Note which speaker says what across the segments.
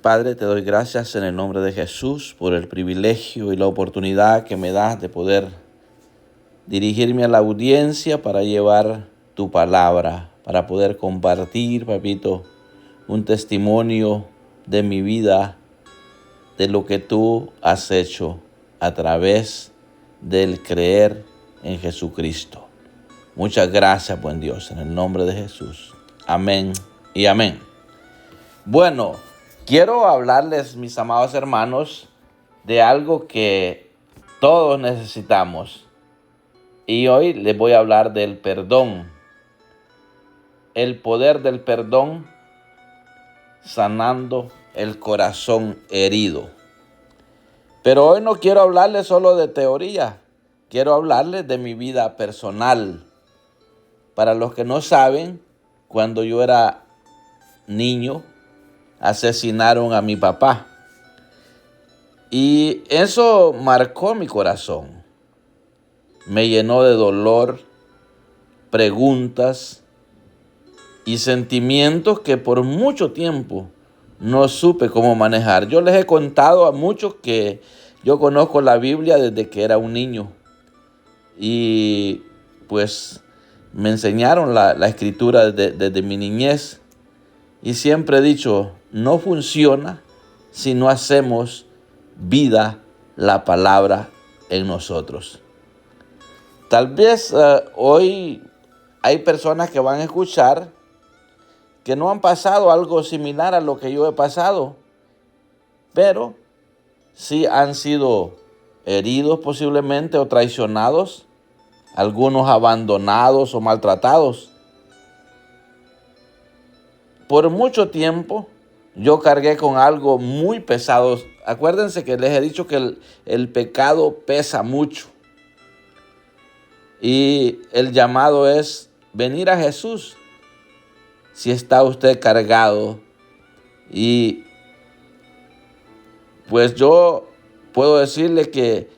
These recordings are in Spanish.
Speaker 1: Padre, te doy gracias en el nombre de Jesús por el privilegio y la oportunidad que me das de poder dirigirme a la audiencia para llevar tu palabra, para poder compartir, papito, un testimonio de mi vida, de lo que tú has hecho a través del creer en Jesucristo. Muchas gracias, buen Dios, en el nombre de Jesús. Amén y amén. Bueno, quiero hablarles, mis amados hermanos, de algo que todos necesitamos. Y hoy les voy a hablar del perdón. El poder del perdón sanando el corazón herido. Pero hoy no quiero hablarles solo de teoría. Quiero hablarles de mi vida personal. Para los que no saben, cuando yo era niño, asesinaron a mi papá. Y eso marcó mi corazón. Me llenó de dolor, preguntas y sentimientos que por mucho tiempo no supe cómo manejar. Yo les he contado a muchos que yo conozco la Biblia desde que era un niño. Y pues me enseñaron la escritura desde mi niñez. Y siempre he dicho, no funciona si no hacemos vida la palabra en nosotros. Tal vez hoy hay personas que van a escuchar que no han pasado algo similar a lo que yo he pasado, pero sí han sido heridos posiblemente o traicionados, algunos abandonados o maltratados. Por mucho tiempo yo cargué con algo muy pesado. Acuérdense que les he dicho que el pecado pesa mucho. Y el llamado es venir a Jesús si está usted cargado. Y pues yo puedo decirle que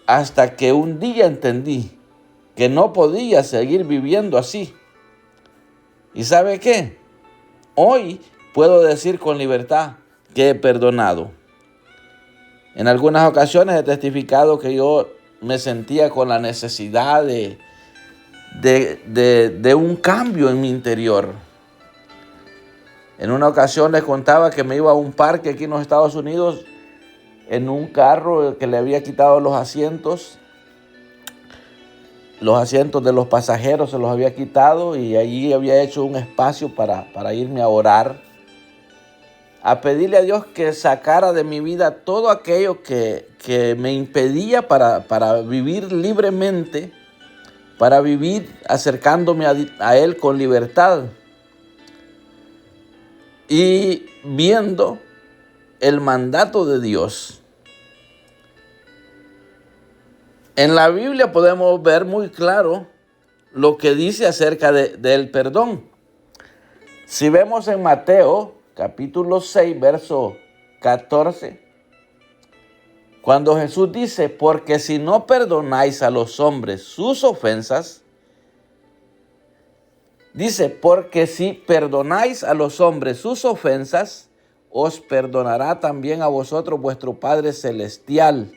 Speaker 1: hasta que un día entendí que no podía seguir viviendo así. ¿Y sabe qué? Hoy puedo decir con libertad que he perdonado. En algunas ocasiones he testificado que yo me sentía con la necesidad de un cambio en mi interior. En una ocasión les contaba que me iba a un parque aquí en los Estados Unidos en un carro que le había quitado los asientos de los pasajeros se los había quitado y allí había hecho un espacio para irme a orar, a pedirle a Dios que sacara de mi vida todo aquello que me impedía para vivir libremente, para vivir acercándome a Él con libertad. Y viendo el mandato de Dios. En la Biblia podemos ver muy claro lo que dice acerca del perdón. Si vemos en Mateo capítulo 6, verso 14, cuando Jesús dice, porque si no perdonáis a los hombres sus ofensas, dice, porque si perdonáis a los hombres sus ofensas, os perdonará también a vosotros vuestro Padre Celestial.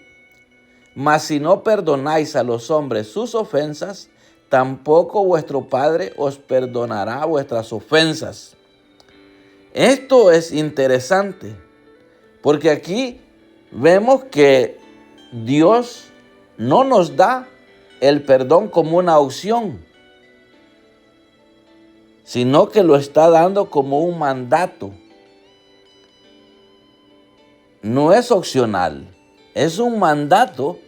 Speaker 1: Mas si no perdonáis a los hombres sus ofensas, tampoco vuestro Padre os perdonará vuestras ofensas. Esto es interesante, porque aquí vemos que Dios no nos da el perdón como una opción, sino que lo está dando como un mandato. No es opcional, es un mandato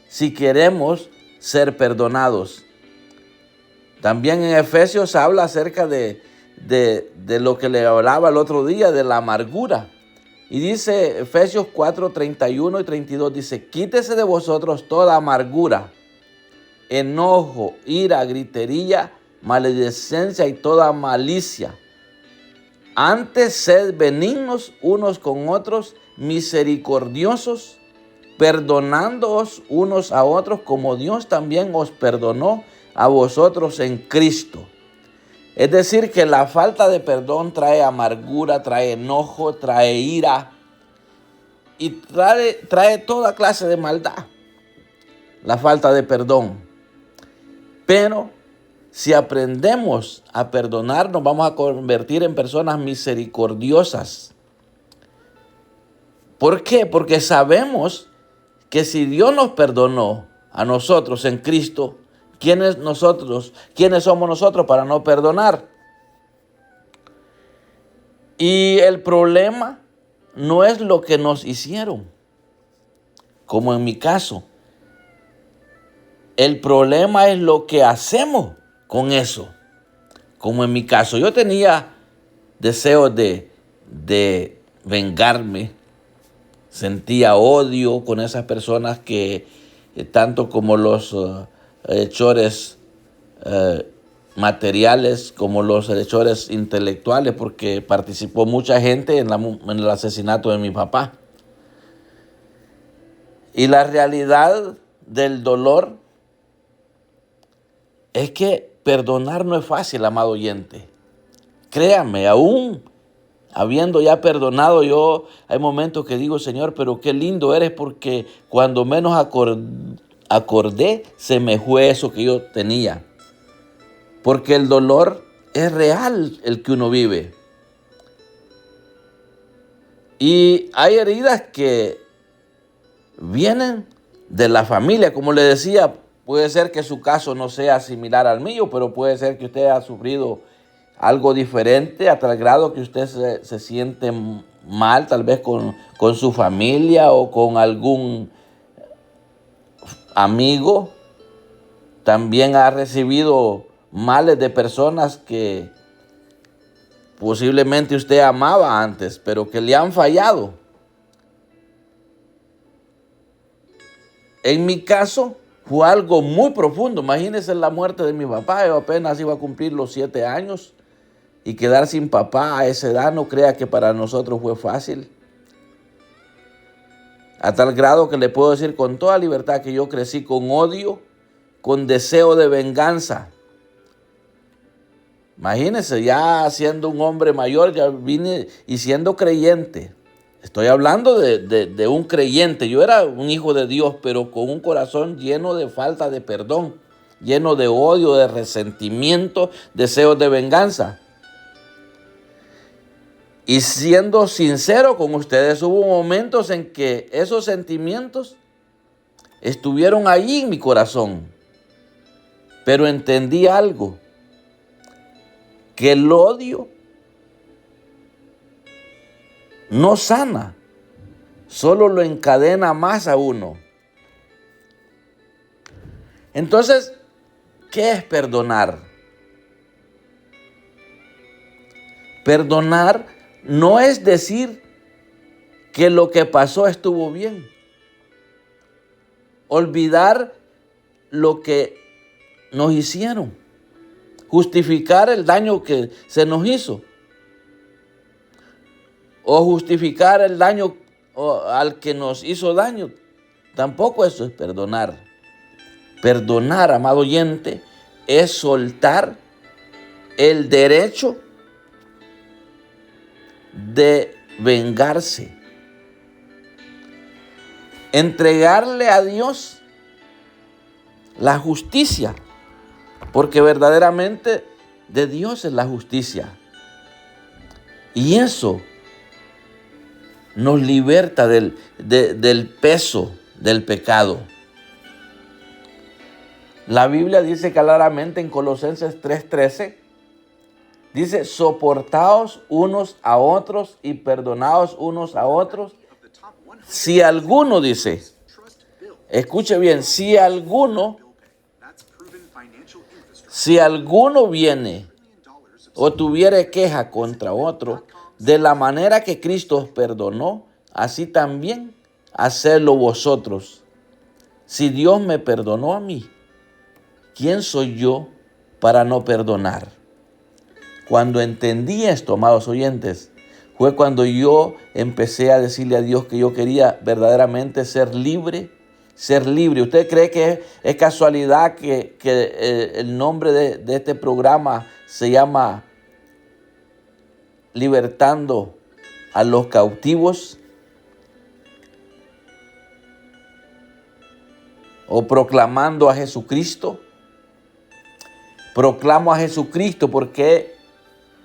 Speaker 1: si queremos ser perdonados. También en Efesios habla acerca de lo que le hablaba el otro día, de la amargura. Y dice Efesios 4, 31 y 32, dice, quítese de vosotros toda amargura, enojo, ira, gritería, maledicencia y toda malicia. Antes sed benignos unos con otros, misericordiosos, perdonándoos unos a otros como Dios también os perdonó a vosotros en Cristo. Es decir, que la falta de perdón trae amargura, trae enojo, trae ira y trae toda clase de maldad. La falta de perdón. Pero si aprendemos a perdonar, nos vamos a convertir en personas misericordiosas. ¿Por qué? Porque sabemos que si Dios nos perdonó a nosotros en Cristo, ¿quiénes somos nosotros para no perdonar? Y el problema no es lo que nos hicieron, como en mi caso. El problema es lo que hacemos con eso. Como en mi caso, yo tenía deseos de vengarme. Sentía odio con esas personas que, tanto como los hechores materiales, como los hechores intelectuales, porque participó mucha gente en el asesinato de mi papá. Y la realidad del dolor es que perdonar no es fácil, amado oyente. Créame, aún habiendo ya perdonado, hay momentos que digo, Señor, pero qué lindo eres, porque cuando menos acordé, se me fue eso que yo tenía. Porque el dolor es real, el que uno vive. Y hay heridas que vienen de la familia, como le decía. Puede ser que su caso no sea similar al mío, pero puede ser que usted ha sufrido algo diferente a tal grado que usted se siente mal, tal vez con su familia o con algún amigo. También ha recibido males de personas que posiblemente usted amaba antes, pero que le han fallado. En mi caso, fue algo muy profundo. Imagínense la muerte de mi papá. Yo apenas iba a cumplir los 7 años. Y quedar sin papá a esa edad, no crea que para nosotros fue fácil. A tal grado que le puedo decir con toda libertad que yo crecí con odio, con deseo de venganza. Imagínense, ya siendo un hombre mayor, ya vine y siendo creyente. Estoy hablando de un creyente. Yo era un hijo de Dios, pero con un corazón lleno de falta de perdón, lleno de odio, de resentimiento, deseos de venganza. Y siendo sincero con ustedes, hubo momentos en que esos sentimientos estuvieron ahí en mi corazón. Pero entendí algo, que el odio no sana, solo lo encadena más a uno. Entonces, ¿qué es perdonar? Perdonar no es decir que lo que pasó estuvo bien. Olvidar lo que nos hicieron. Justificar el daño que se nos hizo. O justificar el daño al que nos hizo daño. Tampoco eso es perdonar. Perdonar, amado oyente, es soltar el derecho de vengarse. Entregarle a Dios la justicia, porque verdaderamente de Dios es la justicia. Y eso nos liberta del peso del pecado. La Biblia dice claramente en Colosenses 3:13, dice, soportaos unos a otros y perdonaos unos a otros. Si alguno, dice, escuche bien, si alguno viene o tuviere queja contra otro, de la manera que Cristo os perdonó, así también hacedlo vosotros. Si Dios me perdonó a mí, ¿quién soy yo para no perdonar? Cuando entendí esto, amados oyentes, fue cuando yo empecé a decirle a Dios que yo quería verdaderamente ser libre ser libre. ¿Usted cree que es casualidad que el nombre de este programa se llama Libertando a los Cautivos? ¿O proclamando a Jesucristo? Proclamo a Jesucristo porque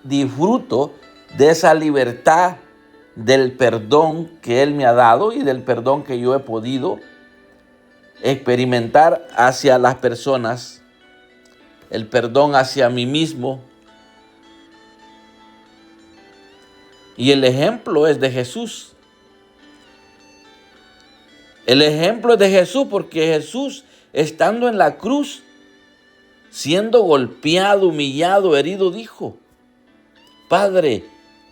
Speaker 1: disfruto de esa libertad del perdón que Él me ha dado y del perdón que yo he podido experimentar hacia las personas, el perdón hacia mí mismo. Y el ejemplo es de Jesús. El ejemplo es de Jesús porque Jesús, estando en la cruz, siendo golpeado, humillado, herido, dijo: Padre,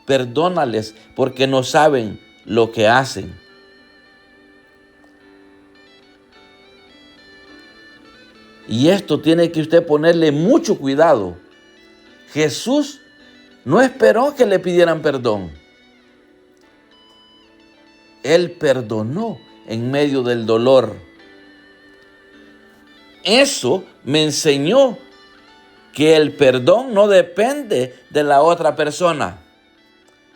Speaker 1: perdónales porque no saben lo que hacen. Y esto tiene que usted ponerle mucho cuidado. Jesús no esperó que le pidieran perdón. Él perdonó en medio del dolor. Eso me enseñó que el perdón no depende de la otra persona.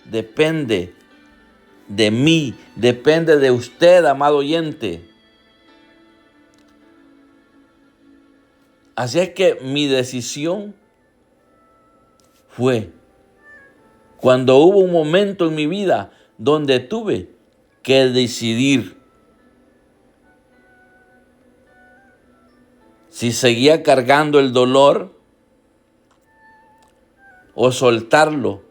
Speaker 1: Depende de mí, depende de usted, amado oyente. Así es que mi decisión fue cuando hubo un momento en mi vida donde tuve que decidir si seguía cargando el dolor o soltarlo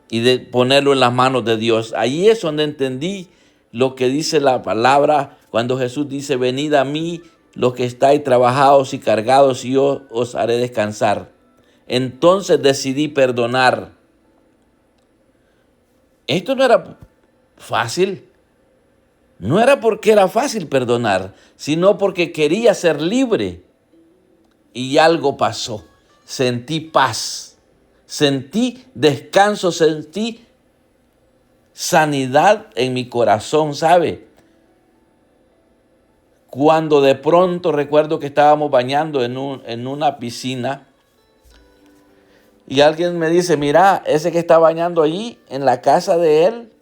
Speaker 1: y ponerlo en las manos de Dios. Ahí es donde entendí lo que dice la palabra cuando Jesús dice: venid a mí los que estáis trabajados y cargados, y yo os haré descansar. Entonces decidí perdonar. Esto no era fácil. No era porque era fácil perdonar, sino porque quería ser libre. Y algo pasó. Sentí paz, sentí descanso, sentí sanidad en mi corazón, ¿sabe? Cuando de pronto recuerdo que estábamos bañando en una piscina y alguien me dice: mira, ese que está bañando allí en la casa de él,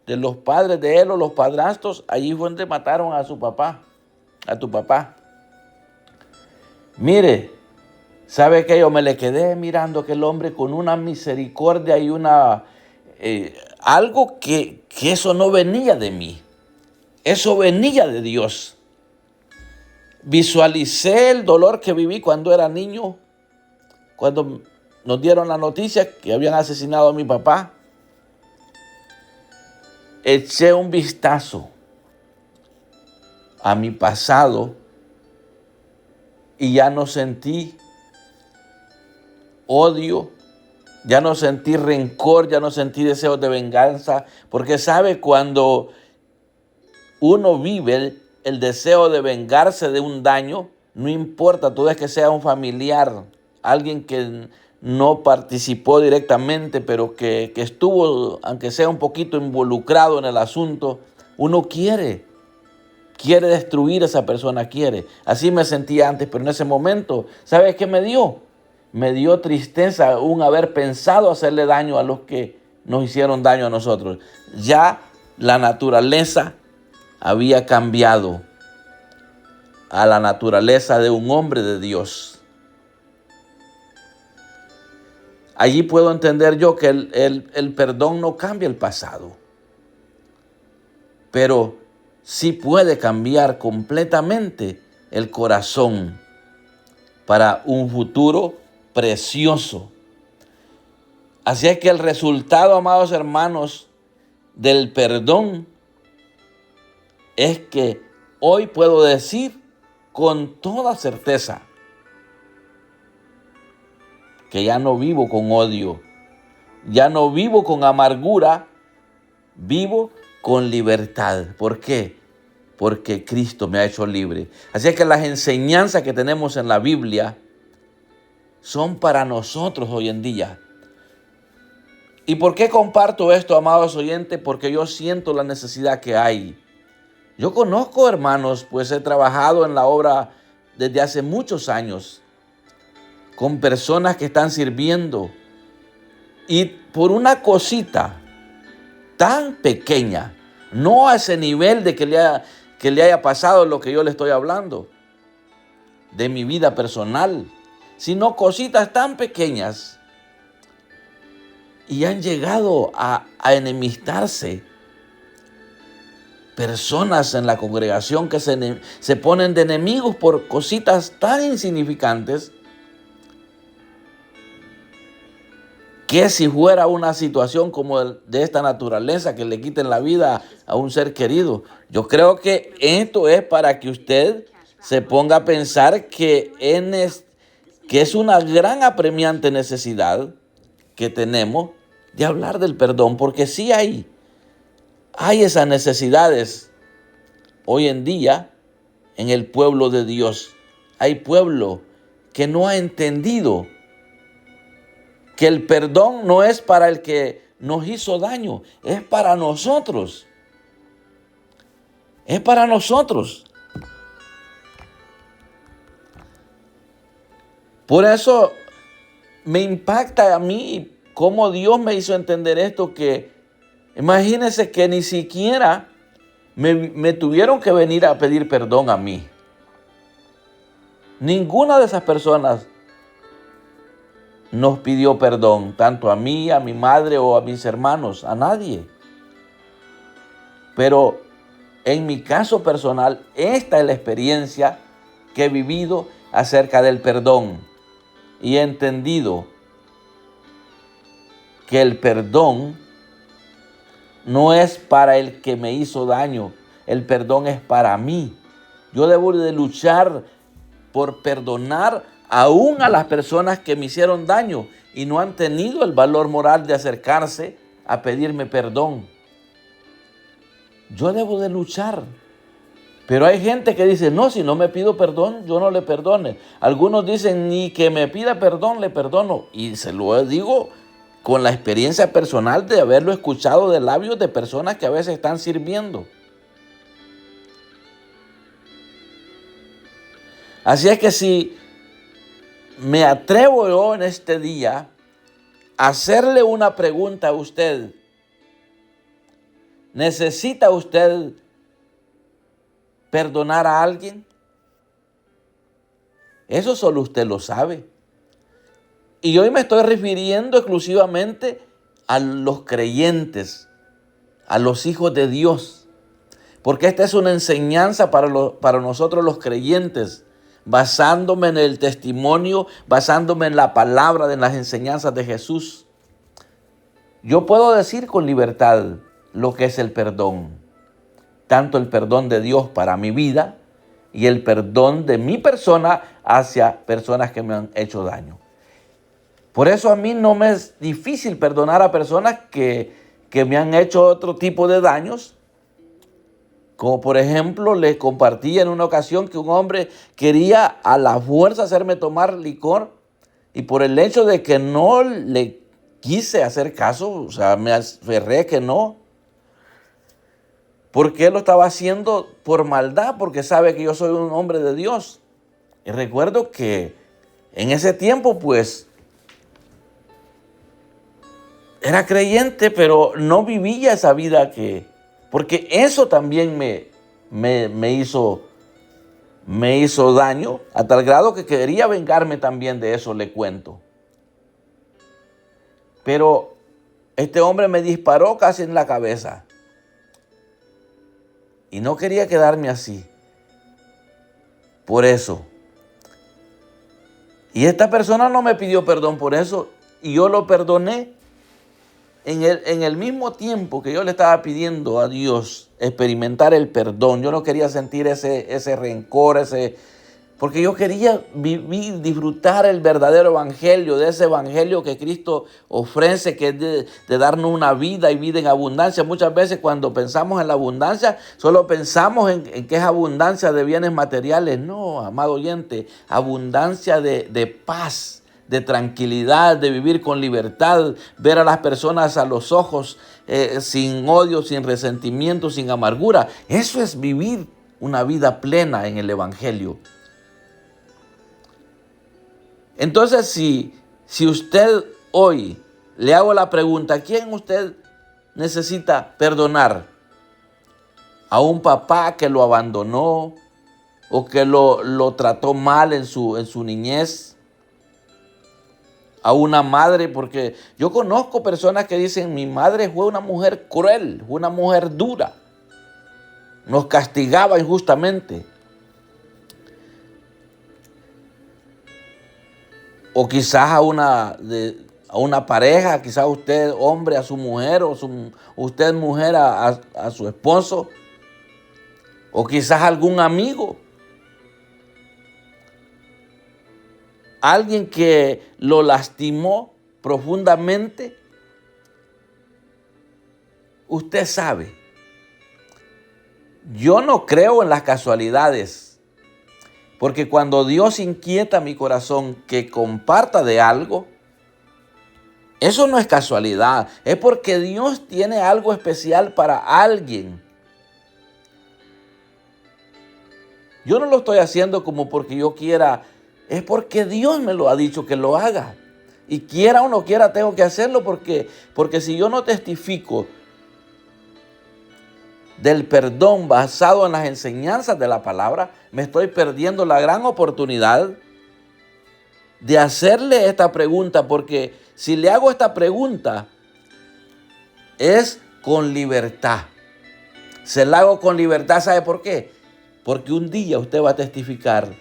Speaker 1: de los padres de él o los padrastros, allí fue donde mataron a su papá, a tu papá. Mire, ¿sabe qué? Yo me le quedé mirando a aquel hombre con una misericordia y algo que eso no venía de mí. Eso venía de Dios. Visualicé el dolor que viví cuando era niño, cuando nos dieron la noticia que habían asesinado a mi papá. Eché un vistazo a mi pasado y ya no sentí odio, ya no sentí rencor, ya no sentí deseos de venganza, porque sabe, cuando uno vive el deseo de vengarse de un daño, no importa, tú ves que sea un familiar, alguien que no participó directamente, pero que estuvo, aunque sea un poquito involucrado en el asunto, uno quiere destruir a esa persona, quiere. Así me sentía antes, pero en ese momento, ¿sabes qué me dio? Me dio tristeza aún haber pensado hacerle daño a los que nos hicieron daño a nosotros. Ya la naturaleza había cambiado a la naturaleza de un hombre de Dios. Allí puedo entender yo que el perdón no cambia el pasado, pero sí puede cambiar completamente el corazón para un futuro precioso. Así es que el resultado, amados hermanos, del perdón es que hoy puedo decir con toda certeza que ya no vivo con odio, ya no vivo con amargura, vivo con libertad. ¿Por qué? Porque Cristo me ha hecho libre. Así es que las enseñanzas que tenemos en la Biblia son para nosotros hoy en día. ¿Y por qué comparto esto, amados oyentes? Porque yo siento la necesidad que hay Yo conozco, hermanos, pues he trabajado en la obra desde hace muchos años con personas que están sirviendo y por una cosita tan pequeña, no a ese nivel de que le haya pasado lo que yo le estoy hablando, de mi vida personal, sino cositas tan pequeñas y han llegado a enemistarse. Personas en la congregación que se ponen de enemigos por cositas tan insignificantes que si fuera una situación como de esta naturaleza, que le quiten la vida a un ser querido. Yo creo que esto es para que usted se ponga a pensar que es una gran apremiante necesidad que tenemos de hablar del perdón, porque sí hay esas necesidades hoy en día en el pueblo de Dios. Hay pueblo que no ha entendido que el perdón no es para el que nos hizo daño, es para nosotros. Es para nosotros. Por eso me impacta a mí cómo Dios me hizo entender esto, que imagínense que ni siquiera me tuvieron que venir a pedir perdón a mí. Ninguna de esas personas nos pidió perdón, tanto a mí, a mi madre o a mis hermanos, a nadie. Pero en mi caso personal, esta es la experiencia que he vivido acerca del perdón y he entendido que el perdón no es para el que me hizo daño, el perdón es para mí. Yo debo de luchar por perdonar aún a las personas que me hicieron daño y no han tenido el valor moral de acercarse a pedirme perdón. Yo debo de luchar. Pero hay gente que dice, no, si no me pido perdón, yo no le perdone. Algunos dicen, ni que me pida perdón, le perdono. Y se lo digo con la experiencia personal de haberlo escuchado de labios de personas que a veces están sirviendo. Así es que si me atrevo yo en este día a hacerle una pregunta a usted, ¿necesita usted perdonar a alguien? Eso solo usted lo sabe. Y hoy me estoy refiriendo exclusivamente a los creyentes, a los hijos de Dios, porque esta es una enseñanza para nosotros los creyentes, basándome en el testimonio, basándome en la palabra, en las enseñanzas de Jesús. Yo puedo decir con libertad lo que es el perdón, tanto el perdón de Dios para mi vida y el perdón de mi persona hacia personas que me han hecho daño. Por eso a mí no me es difícil perdonar a personas que me han hecho otro tipo de daños. Como por ejemplo, les compartí en una ocasión que un hombre quería a la fuerza hacerme tomar licor y por el hecho de que no le quise hacer caso, o sea, me aferré que no, porque él lo estaba haciendo por maldad, porque sabe que yo soy un hombre de Dios. Y recuerdo que en ese tiempo, pues, era creyente, pero no vivía esa vida porque eso también me hizo daño, a tal grado que quería vengarme también de eso, le cuento. Pero este hombre me disparó casi en la cabeza. Y no quería quedarme así. Por eso. Y esta persona no me pidió perdón por eso. Y yo lo perdoné. En el mismo tiempo que yo le estaba pidiendo a Dios experimentar el perdón, yo no quería sentir ese rencor, porque yo quería vivir, disfrutar el verdadero evangelio, de ese evangelio que Cristo ofrece, que es de darnos una vida y vida en abundancia. Muchas veces cuando pensamos en la abundancia, solo pensamos en que es abundancia de bienes materiales. No, amado oyente, abundancia de paz, de tranquilidad, de vivir con libertad, ver a las personas a los ojos sin odio, sin resentimiento, sin amargura. Eso es vivir una vida plena en el Evangelio. Entonces, si usted hoy le hago la pregunta, ¿a quién usted necesita perdonar? ¿A un papá que lo abandonó o que lo trató mal en su niñez? ¿A una madre? Porque yo conozco personas que dicen, mi madre fue una mujer cruel, fue una mujer dura, nos castigaba injustamente. O quizás a una pareja, quizás usted hombre a su mujer, o usted mujer a su esposo, o quizás algún amigo, alguien que lo lastimó profundamente. Usted sabe, yo no creo en las casualidades. Porque cuando Dios inquieta mi corazón que comparta de algo, eso no es casualidad, es porque Dios tiene algo especial para alguien. Yo no lo estoy haciendo como porque yo quiera, es porque Dios me lo ha dicho que lo haga. Y quiera o no quiera, tengo que hacerlo porque si yo no testifico del perdón basado en las enseñanzas de la palabra, me estoy perdiendo la gran oportunidad de hacerle esta pregunta, porque si le hago esta pregunta es con libertad. Se la hago con libertad, ¿sabe por qué? Porque un día usted va a testificar,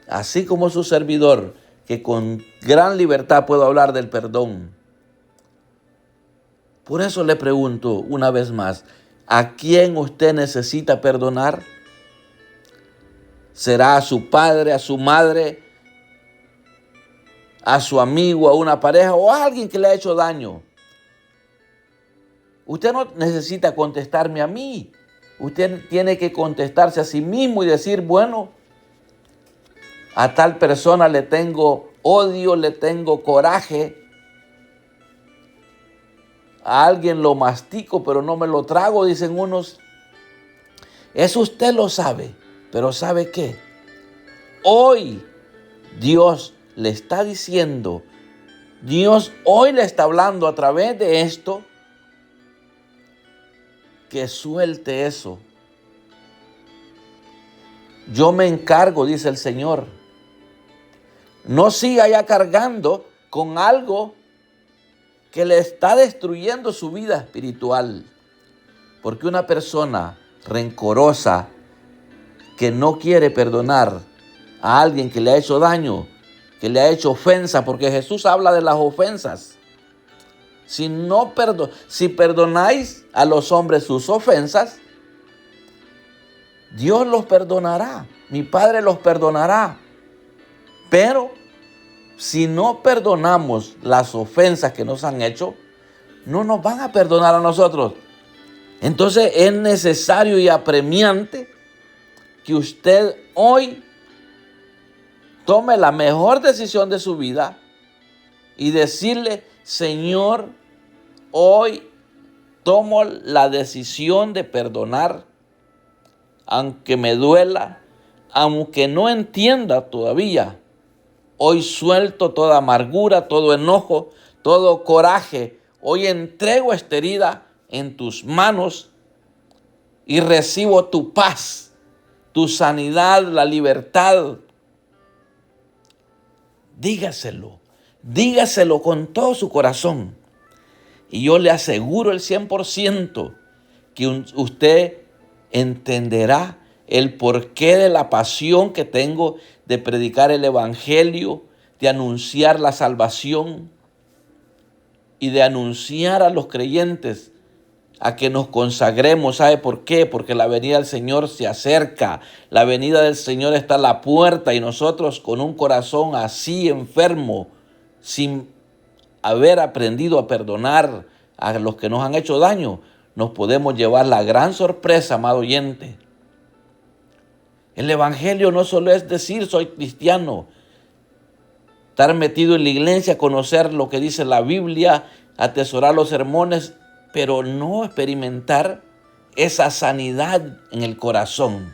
Speaker 1: así como su servidor, que con gran libertad puedo hablar del perdón. Por eso le pregunto una vez más, ¿a quién usted necesita perdonar? ¿Será a su padre, a su madre, a su amigo, a una pareja o a alguien que le ha hecho daño? Usted no necesita contestarme a mí. Usted tiene que contestarse a sí mismo y decir, bueno, a tal persona le tengo odio, le tengo coraje. A alguien lo mastico, pero no me lo trago, dicen unos. Eso usted lo sabe, pero ¿sabe qué? Hoy Dios le está diciendo, Dios hoy le está hablando a través de esto, que suelte eso. Yo me encargo, dice el Señor. No siga ya cargando con algo que le está destruyendo su vida espiritual. Porque una persona rencorosa que no quiere perdonar a alguien que le ha hecho daño, que le ha hecho ofensa, porque Jesús habla de las ofensas. Si perdonáis a los hombres sus ofensas, Dios los perdonará, mi Padre los perdonará. Pero si no perdonamos las ofensas que nos han hecho, no nos van a perdonar a nosotros. Entonces es necesario y apremiante que usted hoy tome la mejor decisión de su vida y decirle, Señor, hoy tomo la decisión de perdonar, aunque me duela, aunque no entienda todavía. Hoy suelto toda amargura, todo enojo, todo coraje. Hoy entrego esta herida en tus manos y recibo tu paz, tu sanidad, la libertad. Dígaselo con todo su corazón. Y yo le aseguro el 100% que usted entenderá el porqué de la pasión que tengo de predicar el Evangelio, de anunciar la salvación y de anunciar a los creyentes a que nos consagremos. ¿Sabe por qué? Porque la venida del Señor se acerca. La venida del Señor está a la puerta y nosotros con un corazón así enfermo, sin haber aprendido a perdonar a los que nos han hecho daño, nos podemos llevar la gran sorpresa, amado oyente. El Evangelio no solo es decir soy cristiano, estar metido en la iglesia, conocer lo que dice la Biblia, atesorar los sermones pero no experimentar esa sanidad en el corazón,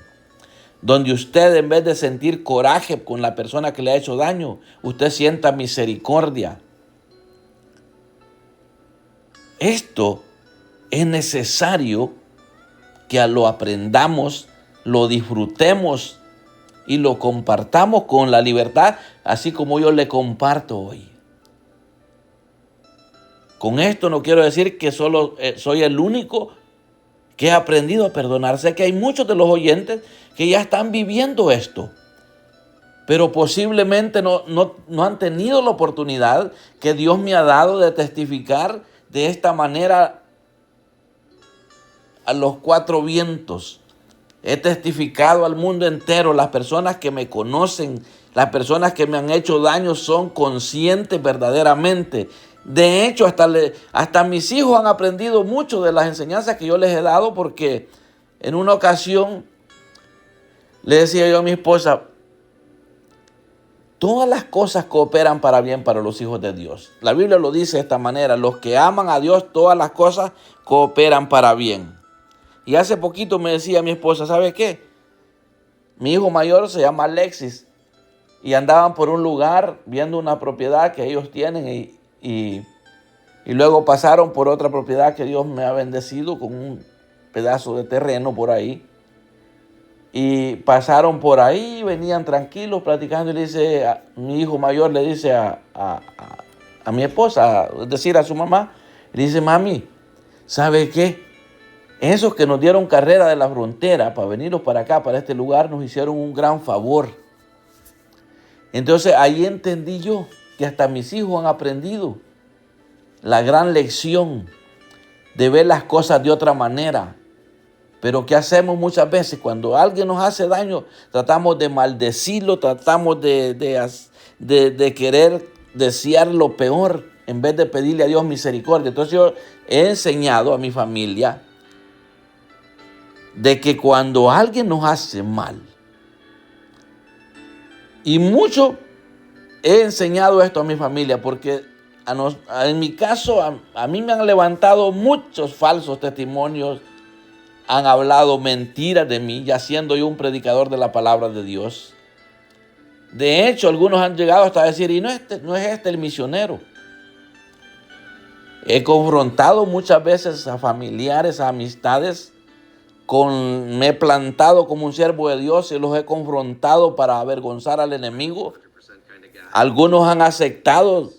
Speaker 1: donde usted, en vez de sentir coraje con la persona que le ha hecho daño, usted sienta misericordia. Esto es necesario que lo aprendamos, lo disfrutemos y lo compartamos con la libertad, así como yo le comparto hoy. Con esto no quiero decir que solo soy el único que he aprendido a perdonar. Sé que hay muchos de los oyentes que ya están viviendo esto, pero posiblemente no han tenido la oportunidad que Dios me ha dado de testificar de esta manera a los cuatro vientos. He testificado al mundo entero. Las personas que me conocen, las personas que me han hecho daño son conscientes verdaderamente. De hecho, hasta mis hijos han aprendido mucho de las enseñanzas que yo les he dado, porque en una ocasión le decía yo a mi esposa: todas las cosas cooperan para bien para los hijos de Dios. La Biblia lo dice de esta manera: los que aman a Dios, todas las cosas cooperan para bien. Y hace poquito me decía mi esposa: ¿sabe qué? Mi hijo mayor se llama Alexis y andaban por un lugar viendo una propiedad que ellos tienen y luego pasaron por otra propiedad que Dios me ha bendecido con un pedazo de terreno por ahí. Y pasaron por ahí, venían tranquilos platicando, y le dice, mi hijo mayor le dice a mi esposa, es decir, a su mamá, le dice: mami, ¿sabe qué? Esos que nos dieron carrera de la frontera para venirnos para acá, para este lugar, nos hicieron un gran favor. Entonces ahí entendí yo que hasta mis hijos han aprendido la gran lección de ver las cosas de otra manera. Pero ¿qué hacemos muchas veces? Cuando alguien nos hace daño, tratamos de maldecirlo, tratamos de querer desear lo peor en vez de pedirle a Dios misericordia. Entonces yo he enseñado a mi familia de que cuando alguien nos hace mal, y mucho he enseñado esto a mi familia, porque en mi caso a mí me han levantado muchos falsos testimonios, han hablado mentiras de mí, ya siendo yo un predicador de la palabra de Dios. De hecho, algunos han llegado hasta decir: y no es este el misionero. He confrontado muchas veces a familiares, a amistades, me he plantado como un siervo de Dios y los he confrontado para avergonzar al enemigo. Algunos han aceptado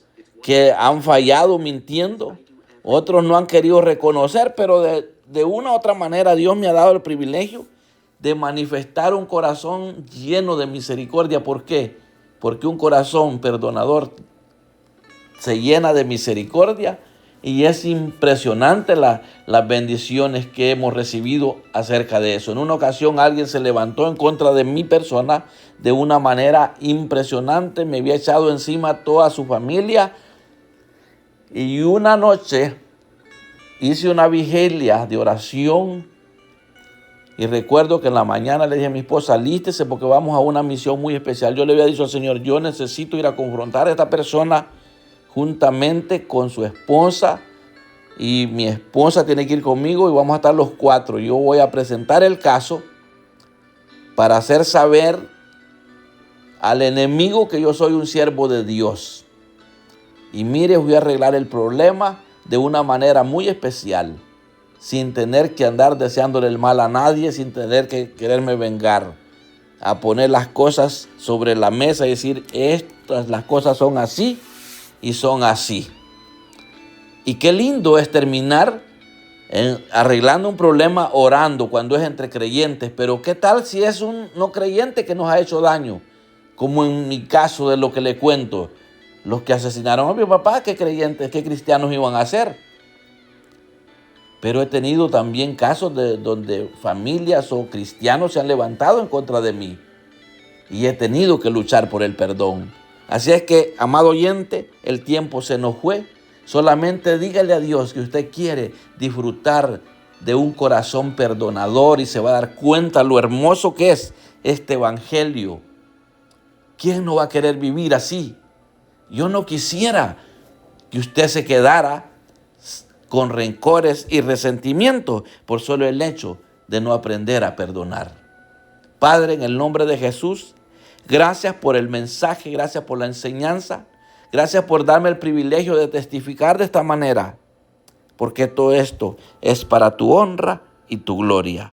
Speaker 1: que han fallado mintiendo, otros no han querido reconocer, pero de una u otra manera Dios me ha dado el privilegio de manifestar un corazón lleno de misericordia. ¿Por qué? Porque un corazón perdonador se llena de misericordia, y es impresionante las bendiciones que hemos recibido acerca de eso. En una ocasión alguien se levantó en contra de mi persona de una manera impresionante, me había echado encima toda su familia, y una noche hice una vigilia de oración, y recuerdo que en la mañana le dije a mi esposa: alístese porque vamos a una misión muy especial. Yo le había dicho al Señor: yo necesito ir a confrontar a esta persona juntamente con su esposa, y mi esposa tiene que ir conmigo y vamos a estar los cuatro. Yo voy a presentar el caso para hacer saber al enemigo que yo soy un siervo de Dios. Y mire, voy a arreglar el problema de una manera muy especial, sin tener que andar deseándole el mal a nadie, sin tener que quererme vengar, a poner las cosas sobre la mesa y decir: las cosas son así y son así. Y qué lindo es terminar arreglando un problema orando cuando es entre creyentes. Pero ¿qué tal si es un no creyente que nos ha hecho daño? Como en mi caso de lo que le cuento. Los que asesinaron a mi papá, ¿qué creyentes, qué cristianos iban a ser? Pero he tenido también casos donde familias o cristianos se han levantado en contra de mí, y he tenido que luchar por el perdón. Así es que, amado oyente, el tiempo se nos fue. Solamente dígale a Dios que usted quiere disfrutar de un corazón perdonador, y se va a dar cuenta lo hermoso que es este evangelio. ¿Quién no va a querer vivir así? Yo no quisiera que usted se quedara con rencores y resentimientos por solo el hecho de no aprender a perdonar. Padre, en el nombre de Jesús, gracias por el mensaje, gracias por la enseñanza, gracias por darme el privilegio de testificar de esta manera, porque todo esto es para tu honra y tu gloria.